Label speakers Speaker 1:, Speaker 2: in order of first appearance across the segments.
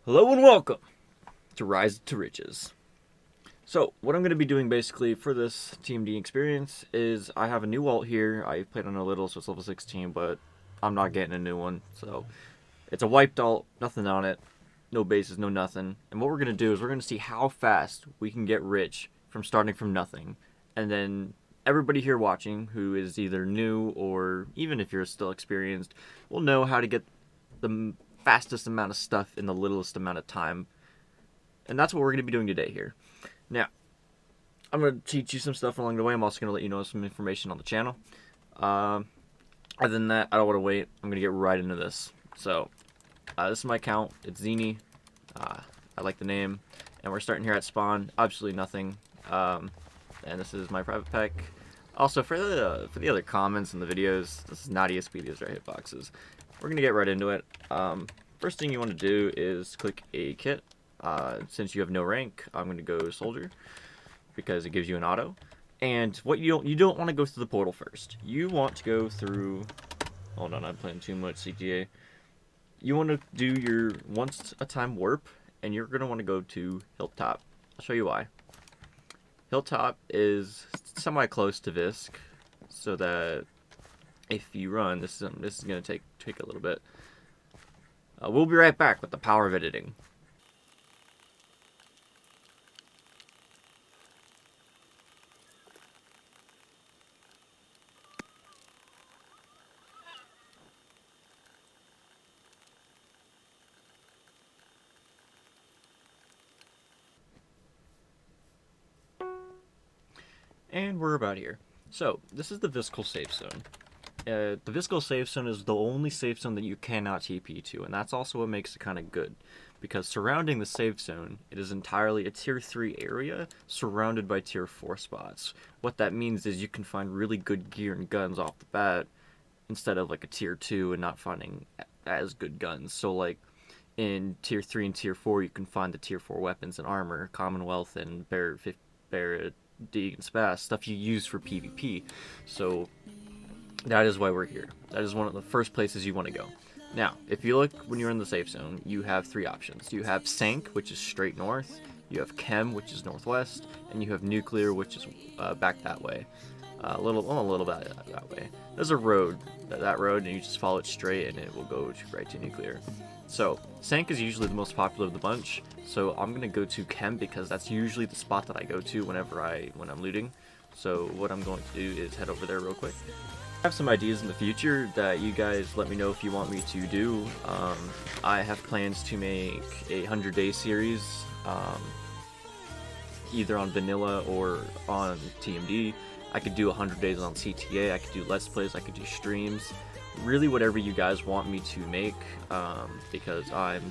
Speaker 1: Hello and welcome to Rise to Riches. So, what I'm going to be doing basically for this TMD experience is I have a new ult here. I played on a little, so it's level 16, but I'm not getting a new one. So, it's a wiped ult, nothing on it, no bases, no nothing. And what we're going to do is we're going to see how fast we can get rich from starting from nothing. And then everybody here watching who is either new or even if you're still experienced will know how to get the fastest amount of stuff in the littlest amount of time. And that's what we're going to be doing today here. Now, I'm going to teach you some stuff along the way. I'm also going to let you know some information on the channel. Other than that, I don't want to wait. I'm going to get right into this. So, this is my account. It's Zini. I like the name. And we're starting here at spawn. Absolutely nothing. And this is my private pack. Also, for the other comments in the videos, this is not ESP. These are hitboxes. We're going to get right into it. First thing you want to do is click a kit. Since you have no rank, I'm going to go soldier because it gives you an auto. And what you don't want to go through the portal first. You want to go through. Hold on, I'm playing too much CTA. You want to do your once a time warp, and you're going to want to go to Hilltop. I'll show you why. Hilltop is semi close to Visk, so that if you run, this is going to take a little bit. We'll be right back with the power of editing. And we're about here. So, this is the Viscal safe zone. The Viscal safe zone is the only safe zone that you cannot TP to, and that's also what makes it kind of good. Because surrounding the safe zone, it is entirely a tier 3 area surrounded by tier 4 spots. What that means is you can find really good gear and guns off the bat instead of like a tier 2 and not finding as good guns. So like in tier 3 and tier 4, you can find the tier 4 weapons and armor, Commonwealth and Barrett Dig and Spaz, stuff you use for PvP. So that is why we're here. That is one of the first places you want to go. Now, if you look when you're in the safe zone, you have three options. You have Sank, which is straight north. You have Chem, which is northwest, and you have Nuclear, which is back that way. A little bit that way. There's a road, that road, and you just follow it straight, and it will go right to Nuclear. So, Sank is usually the most popular of the bunch, so I'm going to go to Chem because that's usually the spot that I go to when I'm looting. So what I'm going to do is head over there real quick. I have some ideas in the future that you guys let me know if you want me to do. I have plans to make a 100-day series, either on vanilla or on TMD. I could do 100 days on CTA, I could do Let's Plays, I could do streams. Really whatever you guys want me to make, because I'm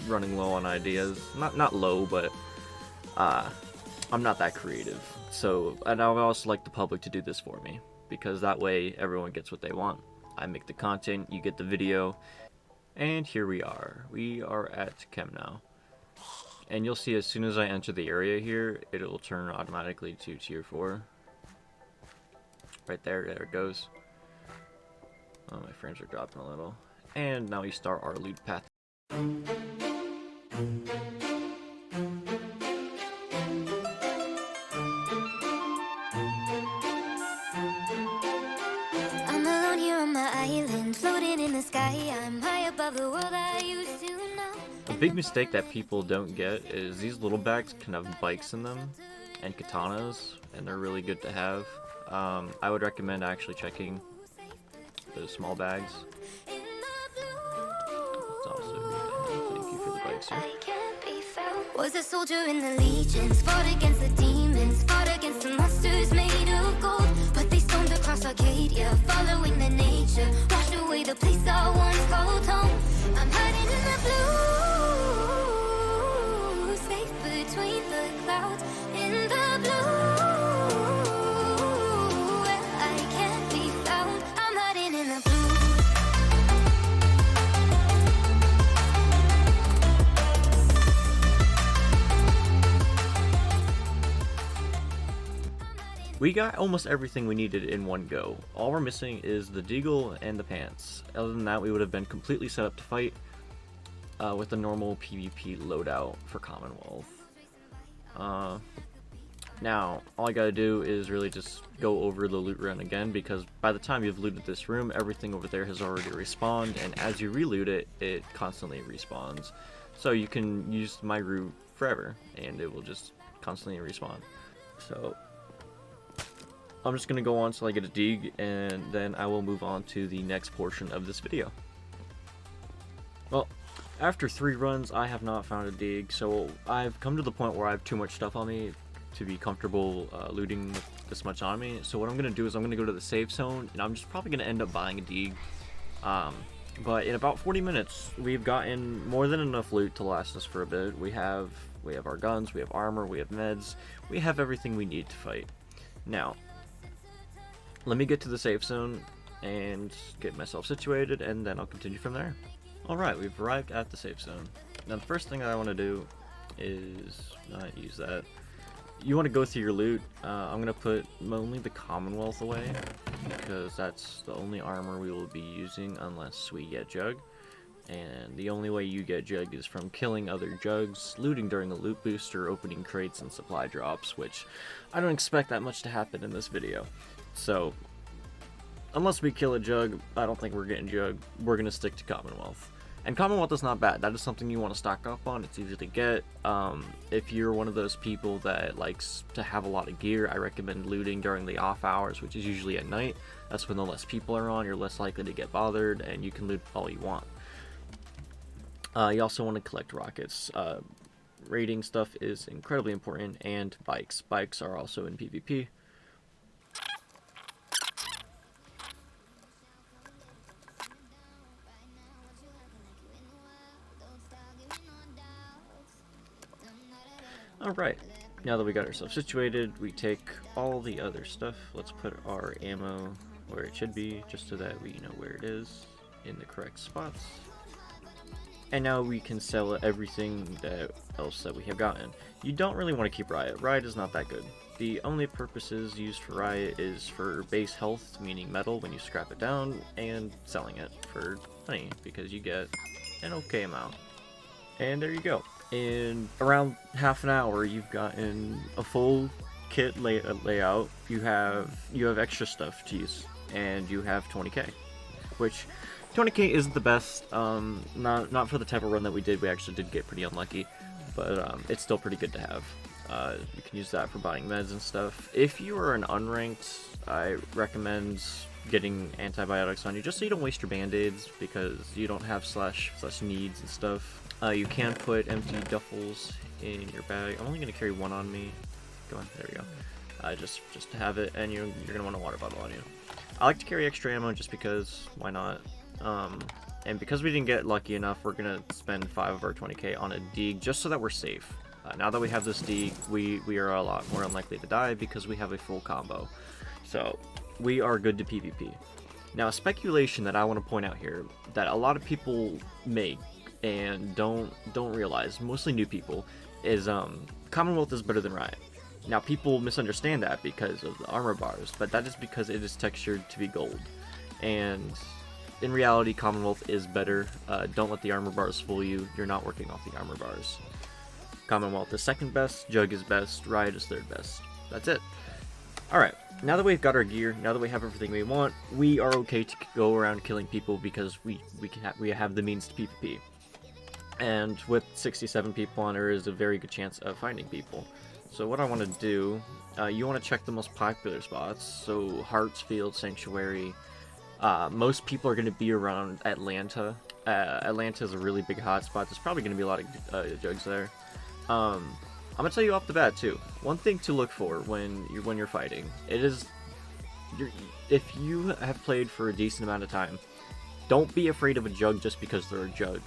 Speaker 1: running low on ideas. Not low, but I'm not that creative. So, and I would also like the public to do this for me, because that way everyone gets what they want. I make the content, you get the video, and here we are. We are at Chem now. And you'll see as soon as I enter the area here, it'll turn automatically to tier 4. Right there it goes. Oh, my frames are dropping a little. And now we start our loot path.
Speaker 2: I'm alone here on my island, floating in the sky. I'm high above the world I used to know.
Speaker 1: A big mistake that people don't get is these little bags can have bikes in them and katanas, and they're really good to have. I would recommend actually checking those small bags. It's also good to have. Thank you for the bikes here.
Speaker 2: Was a soldier in the legions, fought against the demons, fought against the monsters made of gold. But they stormed across Arcadia, following the nature, washed away the place I once called home. I'm hiding in the blue, safe between the clouds, in the blue.
Speaker 1: We got almost everything we needed in one go. All we're missing is the deagle and the pants. Other than that, we would have been completely set up to fight. with the normal PvP loadout for Commonwealth. Now, all I gotta do is really just go over the loot run again, because by the time you've looted this room, everything over there has already respawned, and as you reloot it, it constantly respawns. So you can use my route forever, and it will just constantly respawn. So, I'm just gonna go on till I get a dig, and then I will move on to the next portion of this video. Well, after 3 runs, I have not found a dig, so I've come to the point where I have too much stuff on me to be comfortable looting with this much on me. So what I'm going to do is I'm going to go to the safe zone, and I'm just probably going to end up buying a dig. But in about 40 minutes, we've gotten more than enough loot to last us for a bit. We have our guns, we have armor, we have meds, we have everything we need to fight. Now, let me get to the safe zone and get myself situated, and then I'll continue from there. Alright, we've arrived at the safe zone. Now the first thing that I want to do is not use that. You want to go through your loot. I'm going to put only the Commonwealth away, because that's the only armor we will be using unless we get Jug. And the only way you get Jug is from killing other Jugs, looting during the loot booster, opening crates and supply drops, which I don't expect that much to happen in this video. So, unless we kill a Jug, I don't think we're getting Jug. We're going to stick to Commonwealth. And Commonwealth is not bad. That is something you want to stock up on. It's easy to get. If you're one of those people that likes to have a lot of gear, I recommend looting during the off hours, which is usually at night. That's when the less people are on. You're less likely to get bothered, and you can loot all you want. You also want to collect rockets. Raiding stuff is incredibly important, and bikes. Bikes are also in PvP. Alright, now that we got ourselves situated, we take all the other stuff. Let's put our ammo where it should be, just so that we know where it is, in the correct spots. And now we can sell everything else that we have gotten. You don't really want to keep Riot. Riot is not that good. The only purposes used for Riot is for base health, meaning metal when you scrap it down, and selling it for money, because you get an okay amount. And there you go. In around half an hour, you've gotten a full kit layout. You have extra stuff to use, and you have 20k, which 20k isn't the best. Not for the type of run that we did. We actually did get pretty unlucky, but it's still pretty good to have. You can use that for buying meds and stuff. If you are an unranked, I recommend getting antibiotics on you, just so you don't waste your band-aids, because you don't have slash needs and stuff. You can put empty duffels in your bag. I'm only going to carry one on me. Go on, there we go. Just to have it, and you're going to want a water bottle on you. I like to carry extra ammo just because, why not? And because we didn't get lucky enough, we're going to spend 5 of our 20k on a dig, just so that we're safe. Now that we have this dig, we are a lot more unlikely to die because we have a full combo. So, we are good to PvP. Now, a speculation that I want to point out here, that a lot of people make, and don't realize, mostly new people, is Commonwealth is better than Riot. Now, people misunderstand that because of the armor bars, but that is because it is textured to be gold. And in reality, Commonwealth is better. Don't let the armor bars fool you. You're not working off the armor bars. Commonwealth is second best, Jug is best, Riot is third best. That's it. Alright, now that we've got our gear, now that we have everything we want, we are okay to go around killing people because we have the means to PvP. And with 67 people on, there is a very good chance of finding people. So what I want to do, you want to check the most popular spots. So Hartsfield, Sanctuary. Most people are going to be around Atlanta. Atlanta is a really big hotspot. There's probably going to be a lot of Jugs there. I'm going to tell you off the bat too. One thing to look for when you're fighting, if you have played for a decent amount of time, don't be afraid of a Jug just because they're a Jug.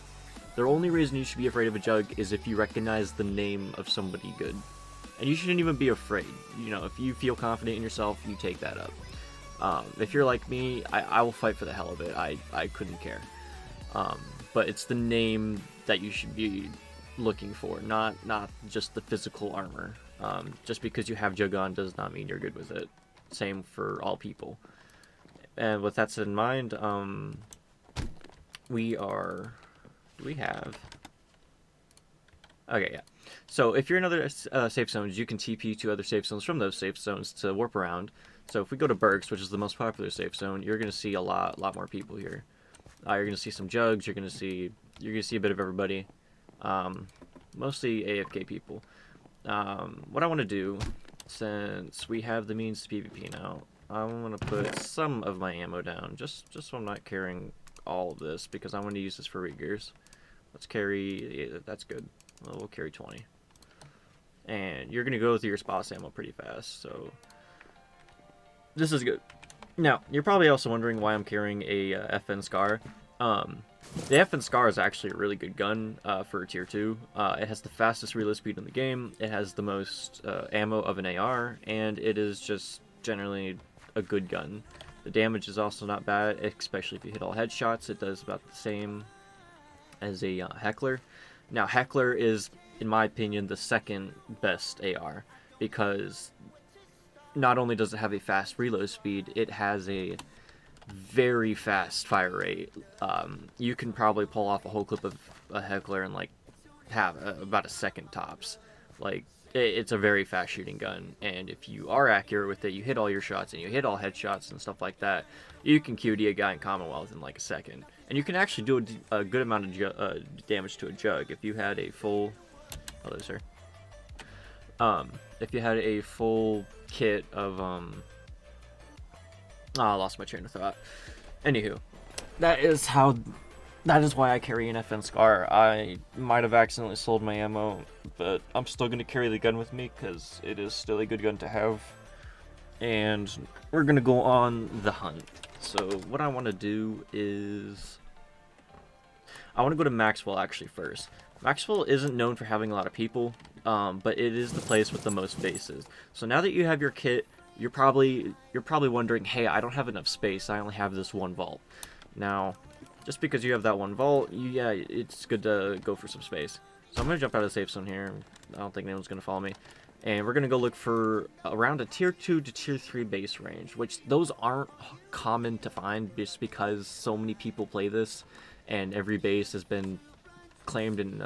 Speaker 1: The only reason you should be afraid of a Jug is if you recognize the name of somebody good. And you shouldn't even be afraid. You know, if you feel confident in yourself, you take that up. If you're like me, I will fight for the hell of it. I couldn't care. But it's the name that you should be looking for, not just the physical armor. Just because you have Jug on does not mean you're good with it. Same for all people. And with that said in mind, we have Okay, yeah. So if you're in other safe zones, you can TP to other safe zones from those safe zones to warp around. So if we go to Berks, which is the most popular safe zone, you're gonna see a lot more people here. You're gonna see some jugs. You're gonna see a bit of everybody. Um, Mostly AFK people. What I want to do, since we have the means to PvP now, I want to put some of my ammo down, just so I'm not carrying all of this, because I want to use this for regears. Let's carry, yeah, that's good. Well, we'll carry 20. And you're going to go through your spots ammo pretty fast, so this is good. Now, you're probably also wondering why I'm carrying a FN Scar. The FN Scar is actually a really good gun for tier 2. It has the fastest reload speed in the game, it has the most ammo of an AR, and it is just generally a good gun. The damage is also not bad, especially if you hit all headshots. It does about the same as a Heckler. Now, Heckler is, in my opinion, the second best AR, because not only does it have a fast reload speed, it has a very fast fire rate. You can probably pull off a whole clip of a Heckler in like about a second tops. Like, it's a very fast shooting gun, and if you are accurate with it, you hit all your shots and you hit all headshots and stuff like that, you can QD a guy in Commonwealth in like a second. And you can actually do a good amount of damage to a jug if you had a full... Hello, sir. If you had a full kit of... I lost my train of thought. Anywho, that is why I carry an FN Scar. I might have accidentally sold my ammo, but I'm still going to carry the gun with me because it is still a good gun to have. And we're going to go on the hunt. So what I want to do is... I want to go to Maxwell actually first. Maxwell isn't known for having a lot of people, but it is the place with the most bases. So now that you have your kit, you're probably wondering, hey, I don't have enough space. I only have this one vault. Now, just because you have that one vault, yeah, it's good to go for some space. So I'm going to jump out of the safe zone here. I don't think anyone's going to follow me. And we're going to go look for around a tier 2 to tier 3 base range, which those aren't common to find just because so many people play this and every base has been claimed and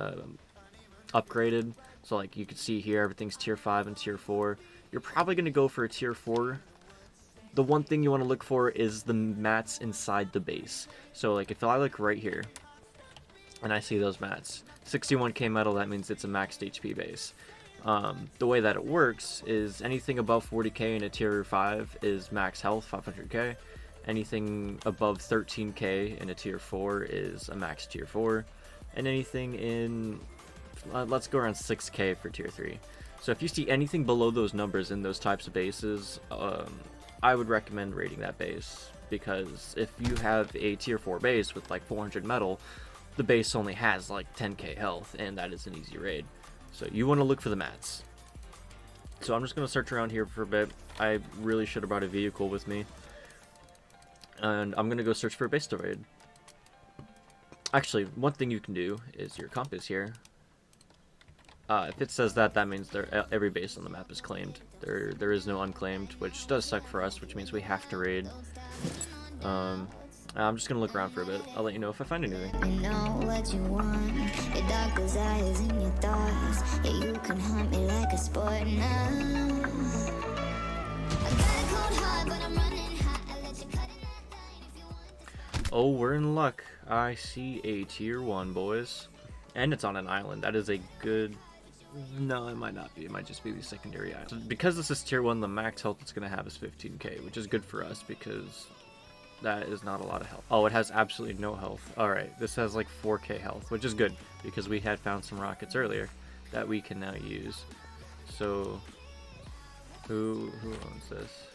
Speaker 1: upgraded. So like you can see here, everything's tier 5 and tier 4. You're probably going to go for a tier 4. The one thing you want to look for is the mats inside the base. So like if I look right here and I see those mats, 61k metal, that means it's a maxed HP base. The way that it works is anything above 40k in a tier 5 is max health, 500k. Anything above 13k in a tier 4 is a max tier 4. And anything in, let's go around 6k for tier 3. So if you see anything below those numbers in those types of bases, I would recommend raiding that base. Because if you have a tier 4 base with like 400 metal, the base only has like 10k health, and that is an easy raid. So you want to look for the mats. So I'm just going to search around here for a bit. I really should have brought a vehicle with me. And I'm going to go search for a base to raid. Actually, one thing you can do is your compass here. If it says that, that means every base on the map is claimed. There is no unclaimed, which does suck for us, which means we have to raid. I'm just gonna look around for a bit. I'll let you know if I find anything.
Speaker 2: You know what you want, your dark desires and your thoughts. Yeah, you can hunt me like a sport now. I got a cold heart, but I'm running hot. I let you cut it at night if you want.
Speaker 1: Oh, we're in luck. I see a tier 1, boys. And it's on an island. That is a good... No, it might not be. It might just be the secondary island. So because this is tier 1, the max health it's going to have is 15k, which is good for us because that is not a lot of health. Oh, it has absolutely no health. Alright, this has like 4k health, which is good because we had found some rockets earlier that we can now use. So, who owns this?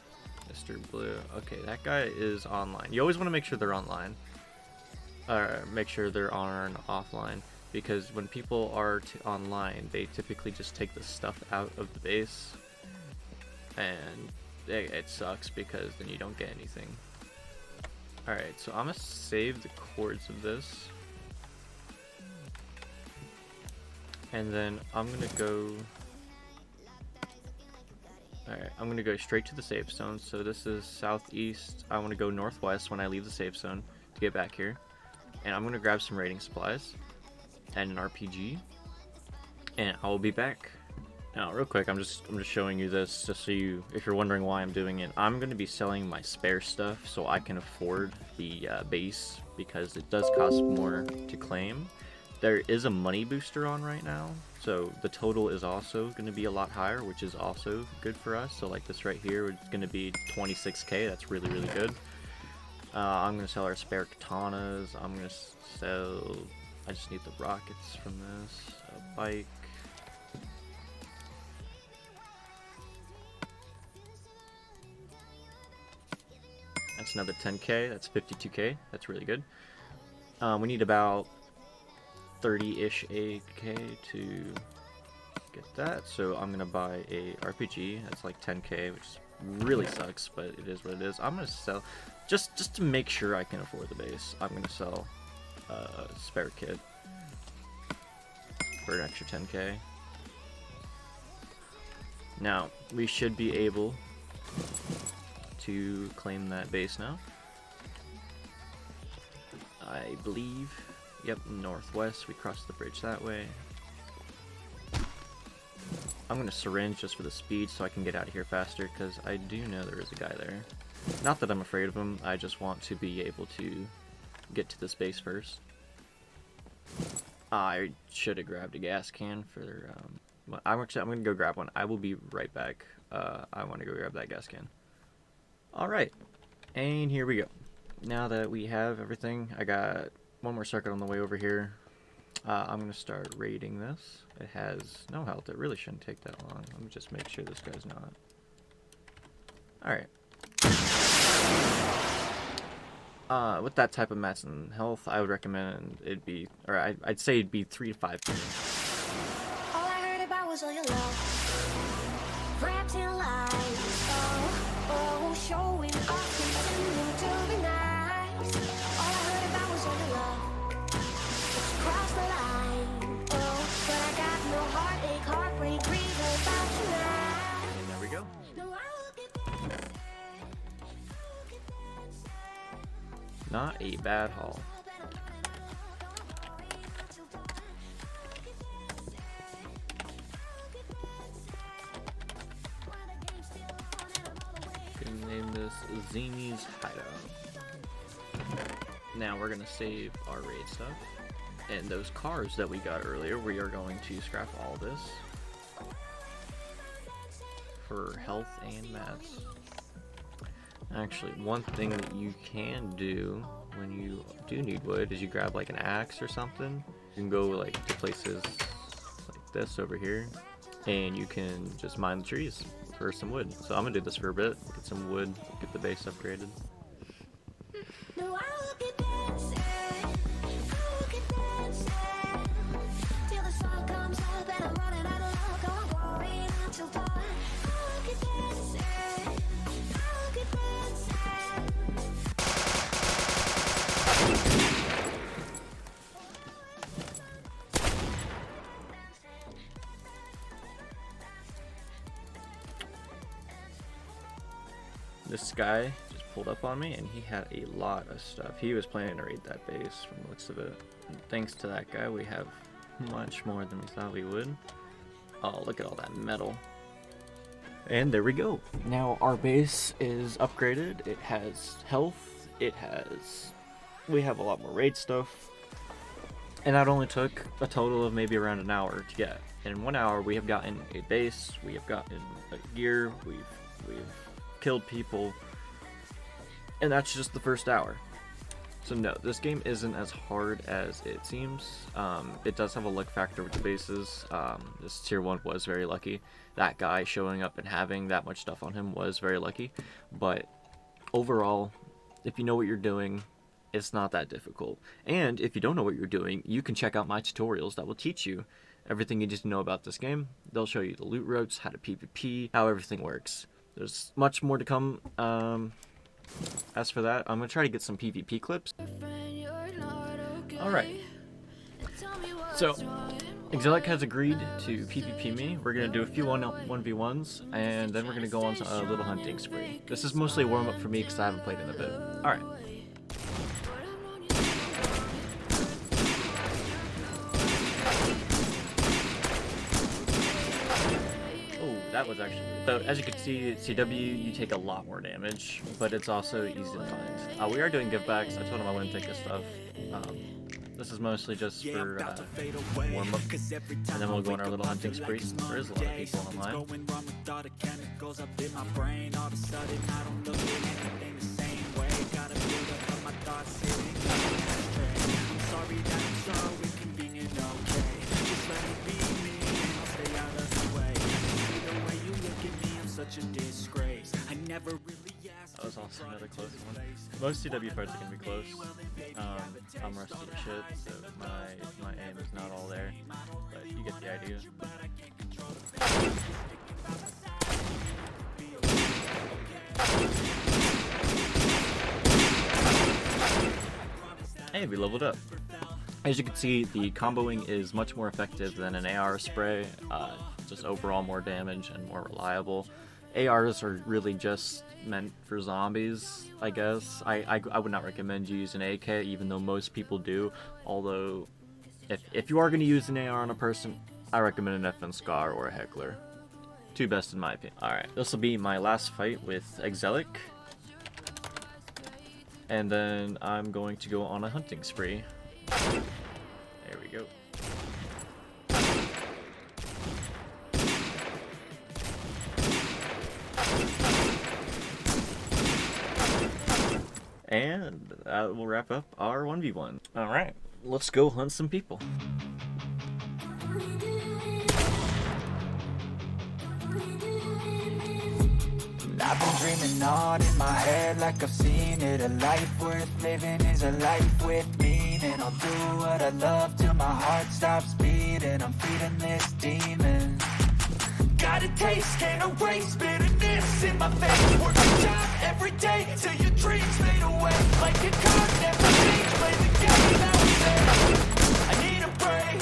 Speaker 1: Mr. Blue. Okay, that guy is online. You always want to make sure they're online. Make sure they're on and offline. Because when people are online, they typically just take the stuff out of the base. And it sucks because then you don't get anything. Alright, so I'm going to save the chords of this. And then I'm going to go... Alright, I'm going to go straight to the safe zone. So this is southeast. I want to go northwest when I leave the safe zone to get back here. And I'm going to grab some raiding supplies and an RPG. and I'll be back. Now, real quick, I'm just showing you this just so if you're wondering why I'm doing it. I'm going to be selling my spare stuff so I can afford the base because it does cost more to claim. There is a money booster on right now, so the total is also going to be a lot higher, which is also good for us. So like this right here, it's going to be 26k. That's really, really good. I'm going to sell our spare katanas. I'm going to sell... I just need the rockets from this. A bike. That's another 10k. That's 52k. That's really good. We need about 30-ish AK to get that. So I'm gonna buy a RPG. That's like 10k, which really sucks, but it is what it is. I'm gonna sell just to make sure I can afford the base. I'm gonna sell a spare kit for an extra 10k. Now we should be able to claim that base now. I believe. Yep, northwest. We cross the bridge that way. I'm gonna syringe just for the speed so I can get out of here faster, because I do know there is a guy there. Not that I'm afraid of him, I just want to be able to get to this base first. I should have grabbed a gas can for... I'm gonna go grab one. I will be right back. I want to go grab that gas can. Alright, and here we go. Now that we have everything, I got one more circuit on the way over here. I'm going to start raiding this. It has no health. It really shouldn't take that long. Let me just make sure this guy's not. Alright. With that type of mass and health, I would recommend it'd be, or I'd say it'd be 3 to 5 minutes.
Speaker 2: All I heard about was all your love, wrapped in lies. Oh, showing off, pretending to be nice. All I heard about was all your love, crossed the line. Oh, but I got no heartache, heartbreak, grief about you now.
Speaker 1: And there we go.
Speaker 2: No, I look at that, look at that.
Speaker 1: Not a bad haul. Gonna name this Zimi's Hideout. Now we're gonna save our raid stuff. And those cars that we got earlier, we are going to scrap all this for health and mats. Actually, one thing that you can do when you do need wood is you grab like an axe or something. You can go like to places like this over here, and you can just mine the trees for some wood. So I'm gonna do this for a bit, get some wood, get the base upgraded.
Speaker 2: No, I look at that, I look at that, till the sun comes up and I'm running out of luck. I'm going until dawn. I look at that, I look at that.
Speaker 1: This guy just pulled up on me and he had a lot of stuff. He was planning to raid that base from the looks of it. And thanks to that guy, we have much more than we thought we would. Oh, look at all that metal. And there we go. Now our base is upgraded. It has health. We have a lot more raid stuff. And that only took a total of maybe around an hour to get. And in 1 hour, we have gotten a base. We have gotten a gear. We've killed people, and that's just the first hour. So no, this game isn't as hard as it seems. It does have a luck factor with the bases. This tier 1 was very lucky. That guy showing up and having that much stuff on him was very lucky, but overall, if you know what you're doing, it's not that difficult. And if you don't know what you're doing, you can check out my tutorials that will teach you everything you need to know about this game. They'll show you the loot routes, how to PvP, how everything works. There's much more to come. As for that, I'm going to try to get some PvP clips. Alright. So, Exilic has agreed to PvP me. We're going to do a few 1v1s, and then we're going to go on a little hunting spree. This is mostly a warm-up for me because I haven't played in a bit. Alright. that was actually... So, as you can see, CW, you take a lot more damage, but it's also easy to find. We are doing givebacks. I told him I wouldn't take this stuff. This is mostly just for warm-up, and then we'll go on our little hunting spree since there is a lot of people online. That was also another close one. Most CW parts are gonna be close. I'm rusty as shit, so my aim is not all there, but you get the idea. Hey, we leveled up. As you can see, the comboing is much more effective than an AR spray, just overall more damage and more reliable. ARs are really just meant for zombies, I guess. I would not recommend you use an AK, even though most people do. Although, if you are going to use an AR on a person, I recommend an FN Scar or a Heckler. Two best in my opinion. Alright, this will be my last fight with Exelic. And then I'm going to go on a hunting spree. There we go. And that will wrap up our 1v1. Alright, let's go hunt some people.
Speaker 3: I've been dreaming on in my head like I've seen it. A life worth living is a life with meaning. I'll do what I love till my heart stops beating. I'm feeding this demon. Got a taste, can't erase bitterness in my face. Work a job every day till your dreams fade away. Like a card, never change, play the game that was there. I need a break.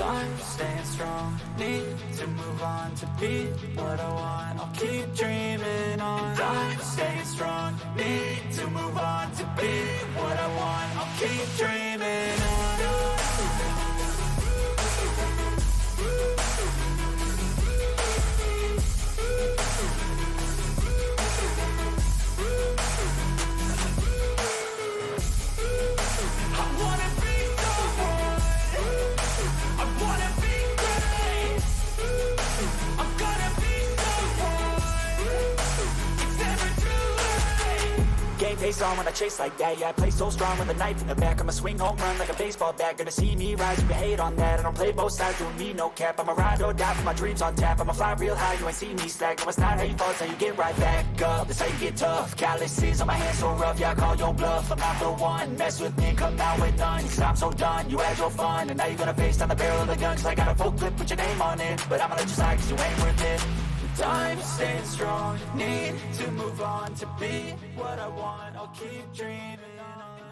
Speaker 3: I'm staying strong, need to move on to be what I want. I'll keep dreaming on. I'm staying strong, need to move on to be what I want. I'll keep dreaming on. Face on when I chase like that, yeah, I play so strong with a knife in the back. I'ma swing home run like a baseball bat. Gonna see me rise, you can hate on that. I don't play both sides, doing me no cap. I'm a ride or die for my dreams on tap. I'ma fly real high, you ain't see me slack. No, it's not how you fall, it's how you get right back up. That's how you get tough. Calluses on my hands so rough, yeah, I call your bluff. I'm not the one, mess with me, come out with none. Cause I'm so done, you had your fun. And now you're gonna face down the barrel of the gun. Cause I got a full clip, put your name on it. But I'ma let you slide cause you ain't worth it. I'm staying strong, need to move on to be what I want. I'll keep dreaming.